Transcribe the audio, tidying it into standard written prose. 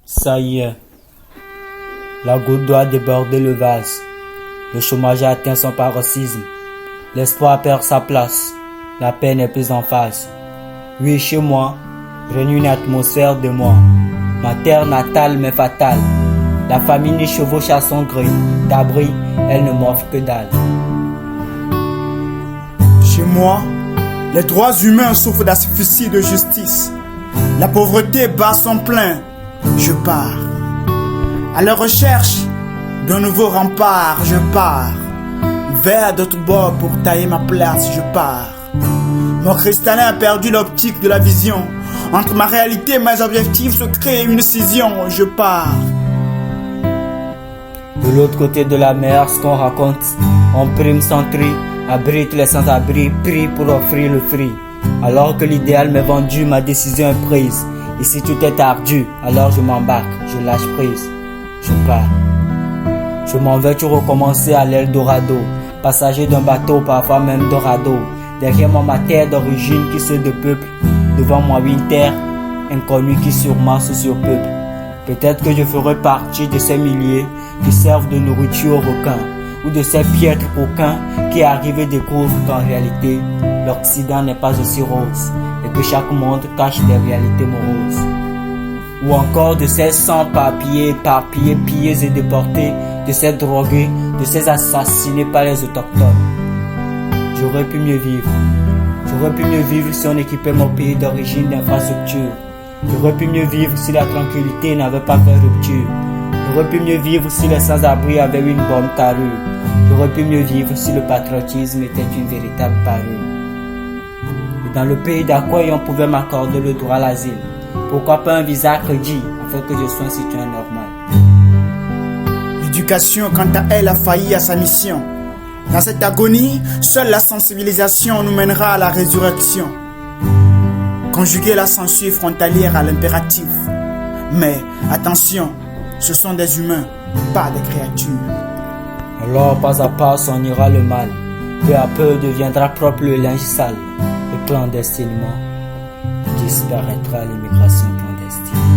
Ça y est, la goutte doit déborder le vase. Le chômage a atteint son paroxysme. L'espoir perd sa place. La paix n'est plus en phase. Oui, chez moi, règne une atmosphère de mort. Ma terre natale mais fatale. La famine y chevauche à son gré. D'abri, elle ne m'offre que dalle. Chez moi, les droits humains souffrent d'asphyxie de justice. La pauvreté bat son plein. Je pars. À la recherche d'un nouveau rempart, je pars. Vers d'autres bords pour tailler ma place, je pars. Mon cristallin a perdu l'optique de la vision. Entre ma réalité et mes objectifs se crée une scission, je pars. De l'autre côté de la mer, ce qu'on raconte, on prime sans tri, abrite les sans-abri, prie pour offrir le fruit. Alors que l'idéal m'est vendu, ma décision est prise. Ici tout est ardu, alors je m'embarque, je lâche prise, je pars. Je m'en vais tout recommencer à l'Eldorado, passager d'un bateau, parfois même dorado. Derrière moi ma terre d'origine qui se de peuple, devant moi une terre inconnue qui sûrement se surpeuple. Peut-être que je ferai partie de ces milliers qui servent de nourriture aux requins, ou de ces piètres coquins qui arrivent et découvrent qu'en réalité, l'Occident n'est pas aussi rose, et que chaque monde cache des réalités moroses. Ou encore de ces sans-papiers, éparpillés, pillés et déportés, de ces drogués, de ces assassinés par les autochtones. J'aurais pu mieux vivre. J'aurais pu mieux vivre si on équipait mon pays d'origine d'infrastructures. J'aurais pu mieux vivre si la tranquillité n'avait pas fait rupture. J'aurais pu mieux vivre si les sans-abri avaient une bonne carrure. J'aurais pu mieux vivre si le patriotisme était une véritable parure. Et dans le pays d'accueil, on pouvait m'accorder le droit à l'asile. Pourquoi pas un visa crédit, afin que je sois un citoyen normal. L'éducation, quant à elle, a failli à sa mission. Dans cette agonie, seule la sensibilisation nous mènera à la résurrection. Conjuguer la censure frontalière à l'impératif. Mais attention, ce sont des humains, pas des créatures. Alors pas à pas s'en ira le mal. Peu à peu deviendra propre le linge sale. Et clandestinement disparaîtra l'immigration clandestine.